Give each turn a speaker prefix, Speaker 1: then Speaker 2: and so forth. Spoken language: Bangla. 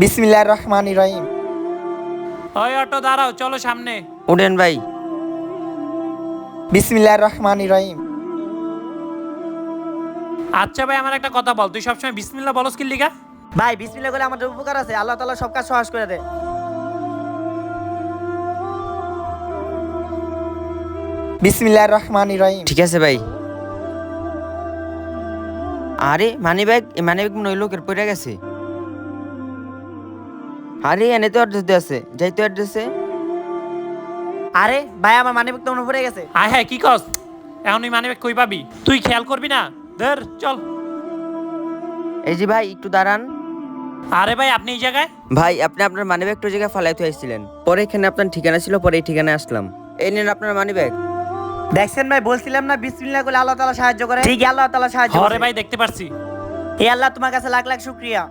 Speaker 1: বিসমিল্লাহির রহমানির রহিম।
Speaker 2: ওই অটো দাঁড়াও, চলো সামনে।
Speaker 3: উঠেন ভাই।
Speaker 1: বিসমিল্লাহির রহমানির রহিম।
Speaker 2: আচ্ছা ভাই, আমার একটা কথা বল, তুই সবসময় বিসমিল্লাহ বলস কি লিগা?
Speaker 4: ভাই বিসমিল্লাহ করলে আমাদের উপকার আছে, আল্লাহ তাআলা সব কাজ সহজ করে দেয়।
Speaker 1: বিসমিল্লাহির রহমানির রহিম।
Speaker 3: ঠিক আছে ভাই। আরে মানি ব্যাগ মনে হয় লোকের পড়ে গেছে। আরে এনে তো অ্যাড্রেস দেওয়া আছে, যাই তো অ্যাড্রেসে।
Speaker 4: আরে ভাই আমার মানিব্যাগ তো মনে পড়ে গেছে।
Speaker 2: আয় হ্যাঁ, কি কস? এখন ওই মানিব্যাগ কই পাবি? তুই খেয়াল করবি না? ধর চল।
Speaker 3: এই যে ভাই একটু দাঁড়ান।
Speaker 2: আরে ভাই, আপনি এই জায়গায়?
Speaker 3: ভাই আপনি আপনার মানিব্যাগ তো জায়গায় ফালাইতে আসছিলেন, পরে এখানে আপনার ঠিকানা ছিল, পরে এই ঠিকানায় আসলাম। এই নেন আপনার মানিব্যাগ।
Speaker 4: দেখছেন ভাই, বলছিলাম না বিসমিল্লাহ করলে আল্লাহ তাআলা সাহায্য করে। ঠিক আল্লাহ তাআলা সাহায্য
Speaker 2: হরে
Speaker 4: করে।
Speaker 2: ভাই, দেখতে পারছি।
Speaker 4: হে আল্লাহ, তোমার কাছে লাখ লাখ শুকরিয়া।